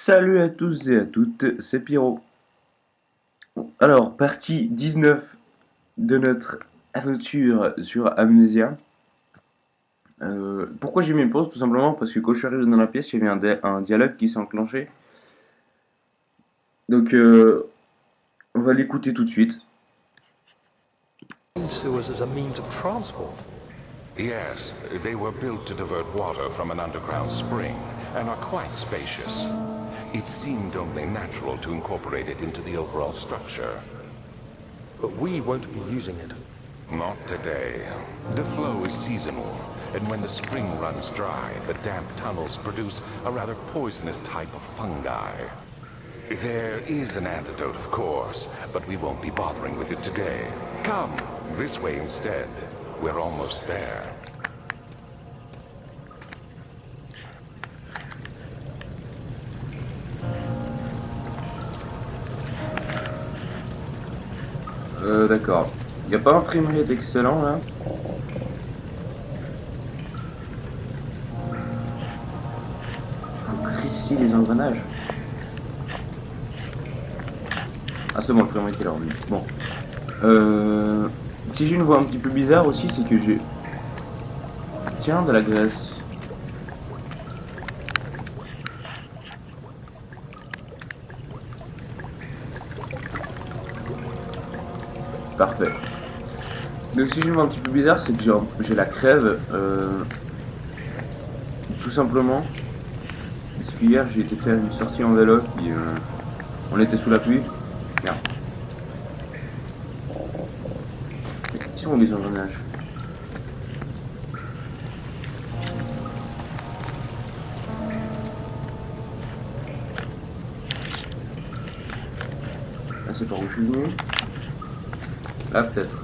Salut à tous et à toutes, c'est Pyro. Alors, partie 19 de notre aventure sur Amnesia. Pourquoi j'ai mis une pause? Tout simplement parce que quand je suis arrivé dans la pièce, il y avait un dialogue qui s'est enclenché. Donc, on va l'écouter tout de suite. Sewers as a means of transport. Yes, they were built to divert water from an underground spring and are quite spacious. It seemed only natural to incorporate it into the overall structure. But we won't be using it. Not today. The flow is seasonal, and when the spring runs dry, the damp tunnels produce a rather poisonous type of fungi. There is an antidote, of course, but we won't be bothering with it today. Come, this way instead. We're almost there. D'accord. Il n'y a pas un framerate excellent là? Faut crisser les engrenages. Ah c'est bon, le framerate est là revenu. Bon. Si j'ai une voix un petit peu bizarre aussi, c'est que j'ai... Tiens, de la graisse. Parfait. Donc si j'ai une voix un petit peu bizarre, c'est que j'ai la crève. Tout simplement. Parce qu'hier j'ai été faire une sortie en vélo, puis on était sous la pluie. Merde. Ils sont où les engrenages? Là c'est par où je suis venu. Là peut-être.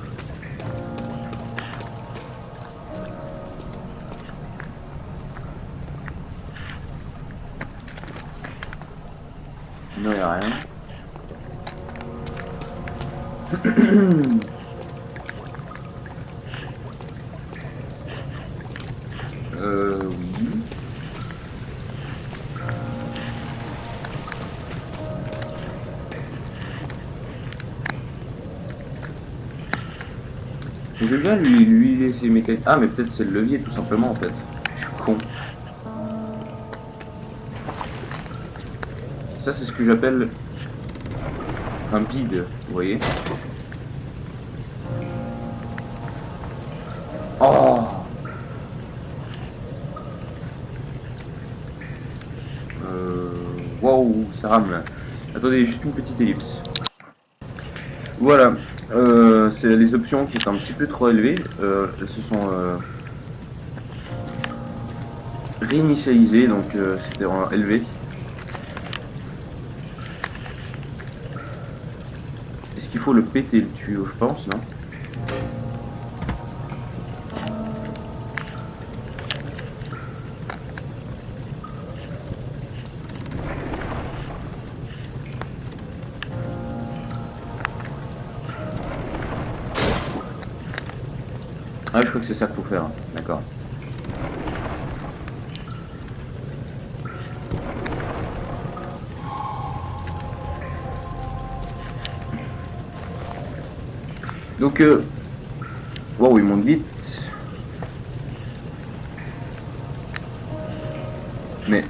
Non, il n'y a rien. Oui. Je veux bien lui laisser mécanique. Ah, mais peut-être c'est le levier tout simplement en fait. Je suis con. Ça, c'est ce que j'appelle un bide, vous voyez. Oh! Waouh, ça rame là. Attendez, juste une petite ellipse. Voilà. C'est les options qui sont un petit peu trop élevées. Elles se sont réinitialisées, donc c'était élevé. Est-ce qu'il faut le péter le tuyau, je pense, non? Ah, je crois que c'est ça qu'il faut faire, d'accord. Donc, wow, il monte vite. Mais...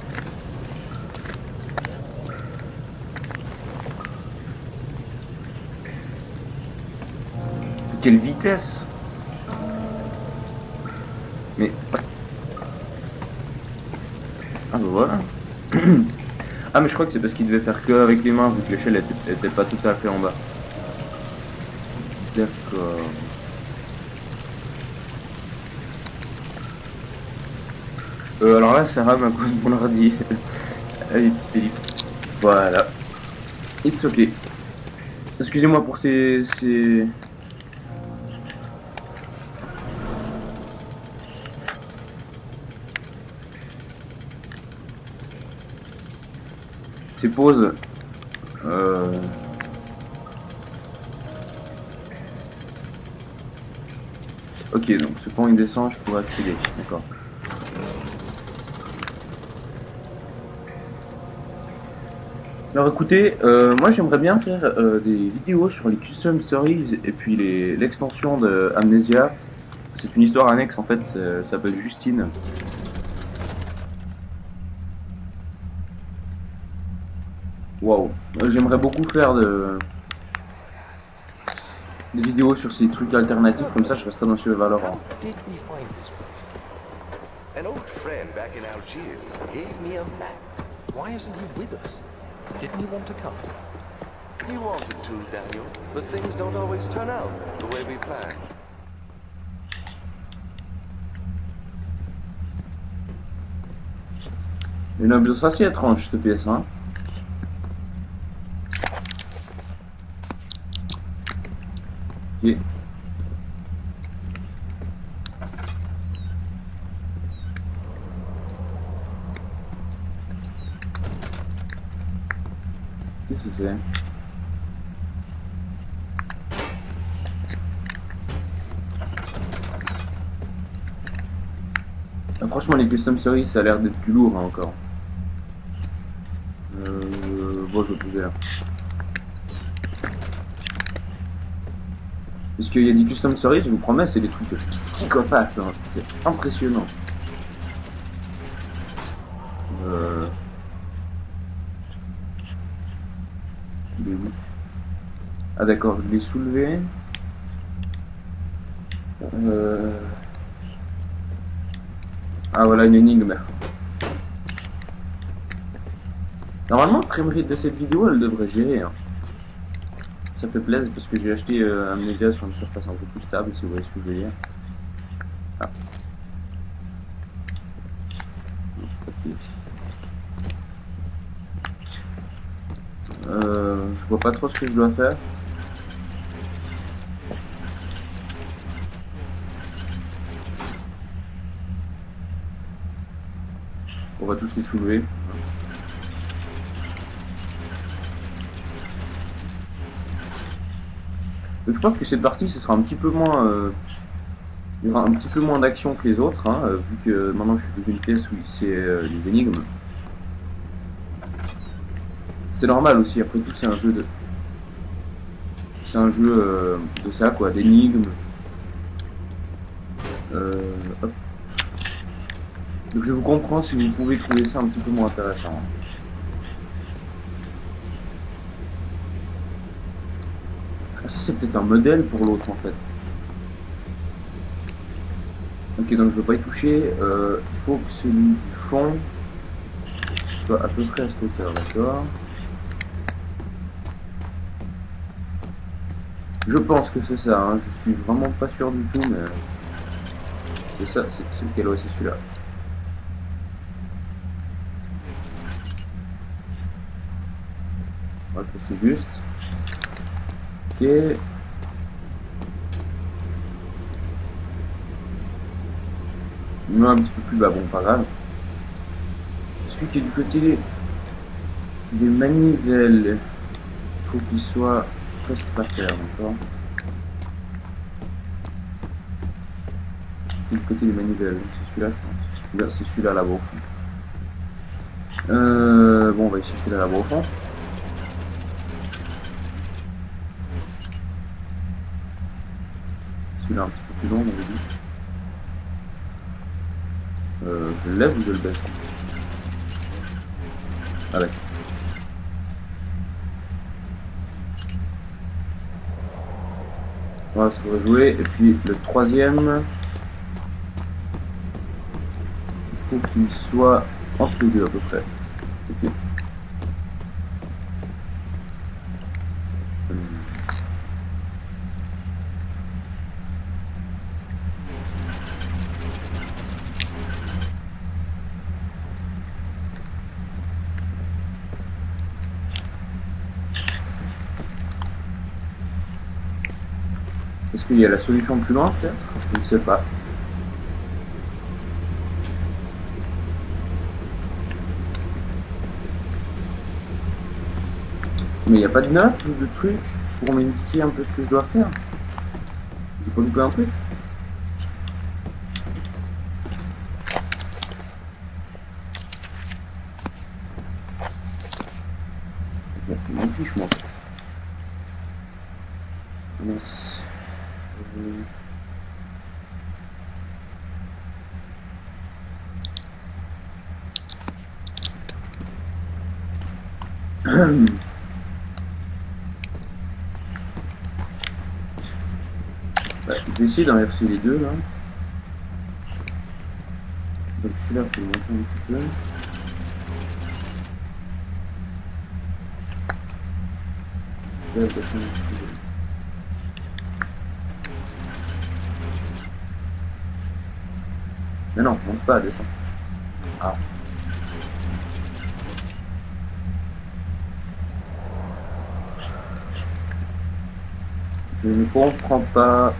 Quelle vitesse! Mais... Ah bah voilà. Ah mais je crois que c'est parce qu'il devait faire que avec les mains vu que l'échelle était pas tout à fait en bas. D'accord. Alors là ça rame à cause de mon ordi. Allez, petite ellipse. Voilà. It's ok. Excusez-moi pour ces... Ces pauses. Ok, donc ce pont il descend, je pourrais accéder. D'accord. Alors écoutez, moi j'aimerais bien faire des vidéos sur les custom stories et puis l'extension de Amnesia. C'est une histoire annexe en fait, ça s'appelle Justine. Waouh, j'aimerais beaucoup faire des vidéos sur ces trucs alternatifs, comme ça je resterai dans ce Valorant. Did we find this place? An old friend back in Algiers gave me a map. Why isn't he with us? Didn't he want to come? He wanted to, Daniel, but things don't always turn out the way we planned. Une ambiance assez étrange cette pièce, hein. Ok. Qu'est-ce que c'est? Ah, franchement, les custom series, ça a l'air d'être plus lourd hein, encore. Bon, je vais poser là. Parce qu'il y a des custom series, je vous promets, c'est des trucs de psychopathes. Hein. C'est impressionnant. Il est où? Ah d'accord, je l'ai soulevé. Ah voilà une énigme. Normalement le framerate de cette vidéo elle devrait gérer. Hein. Ça fait plaisir parce que j'ai acheté Amnesia sur une surface un peu plus stable si vous voyez ce que je veux dire. Ah. Okay. Je vois pas trop ce que je dois faire. On va tous les soulever. Donc je pense que cette partie ce sera un petit peu moins il y aura un petit peu moins d'action que les autres hein, vu que maintenant je suis dans une pièce où c'est les énigmes. C'est normal aussi, après tout c'est un jeu de de ça quoi, d'énigmes. Hop. Donc je vous comprends si vous pouvez trouver ça un petit peu moins intéressant. Ah, ça c'est peut-être un modèle pour l'autre en fait. Ok donc je ne veux pas y toucher. Il faut que celui du fond soit à peu près à cette hauteur, d'accord. Je pense que c'est ça, hein. Je suis vraiment pas sûr du tout mais c'est ça, c'est lequel, ouais c'est celui-là. Ok, c'est juste. Ok. Non, un petit peu plus bas, bon, pas grave. Celui qui est du côté des manivelles, il faut qu'il soit presque par terre, d'accord. Du côté des manivelles, c'est celui-là, je pense. C'est celui-là là-bas au fond. Bon, on va essayer celui-là là-bas au fond. Celui-là un petit peu plus long, on avait dit. Je le lève ou je le baisse? Ah ouais. Voilà, ça devrait jouer. Et puis le troisième, il faut qu'il soit entre les deux à peu près. Okay. Est-ce qu'il y a la solution plus loin peut-être? Je ne sais pas. Mais il n'y a pas de notes ou de trucs pour m'indiquer un peu ce que je dois faire? J'ai pas loupé un truc? Bon, je m'en fiche, moi. Mince. Ouais, je vais essayer d'inverser les deux là. Donc celui-là, il faut le monter un petit peu. Là, je vais faire un petit peu. Mais non, monte pas, descend. Ah. Je ne comprends pas.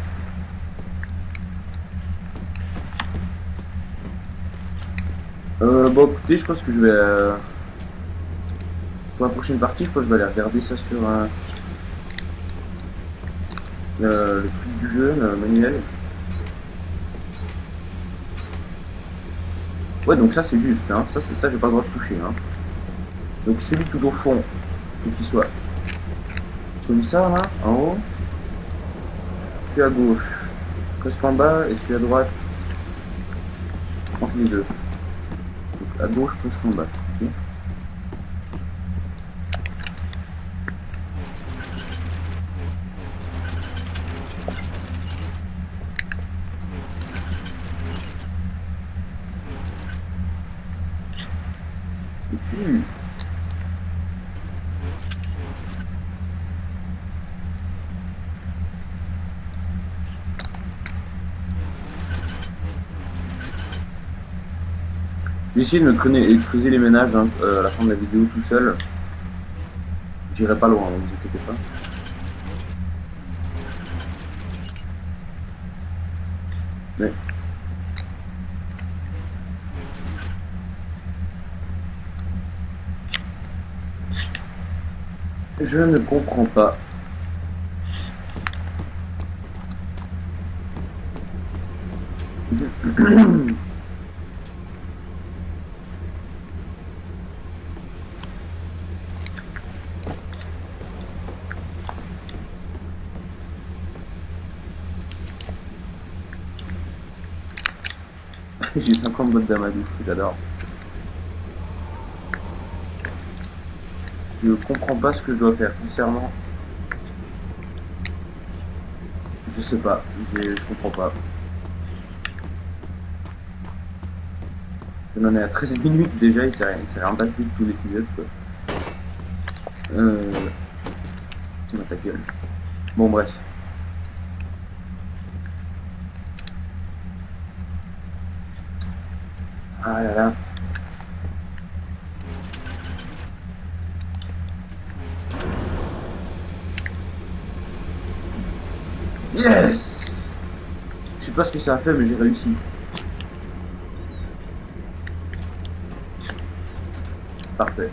Bon, écoutez, je pense que je vais... pour la prochaine partie, je pense que je vais aller regarder ça sur le truc du jeu, le manuel. Ouais, donc ça c'est juste, hein. Ça, c'est ça, j'ai pas le droit de toucher, hein. Donc celui tout au fond, il faut qu'il soit comme ça, là, en haut. Celui à gauche, presque en bas, et celui à droite, entre les deux. Donc à gauche, presque en bas. Okay. Et puis... J'ai essayé de me creuser les ménages hein, à la fin de la vidéo tout seul. J'irai pas loin, ne vous inquiétez pas. Mais... je ne comprends pas. J'ai 50 bottes d'amadou, j'adore. Je comprends pas ce que je dois faire, sincèrement. Je sais pas, je comprends pas. On en est à 13 minutes déjà, il s'est rien passé de tout l'épisode quoi. Tu m'as ta gueule. Bon bref. Ah là là. Yes! Je sais pas ce que ça a fait mais j'ai réussi. Parfait.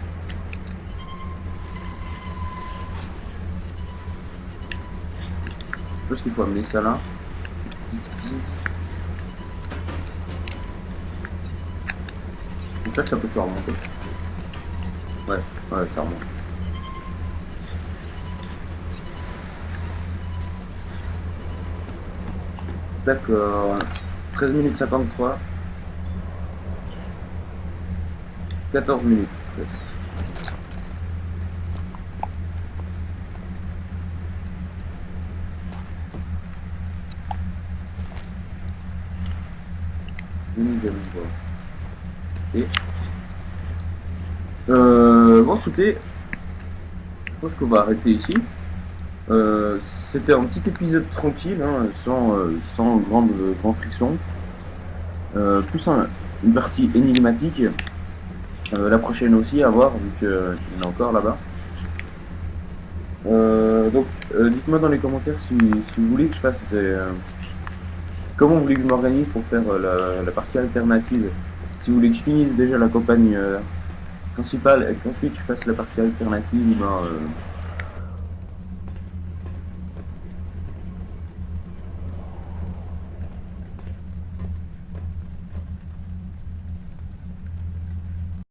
Je pense qu'il faut amener ça là. J'espère que ça peut se remonter. Ouais, ça remonte. D'accord. 13 minutes 53. 14 minutes presque. Et bon écoutez, je pense qu'on va arrêter ici. C'était un petit épisode tranquille, hein, sans grande friction. Plus une partie énigmatique. La prochaine aussi à voir, vu qu'il y en a encore là-bas. Donc, dites-moi dans les commentaires si vous voulez que je fasse... comment vous voulez que je m'organise pour faire la partie alternative. Si vous voulez que je finisse déjà la campagne principale et qu'ensuite je fasse la partie alternative, ben...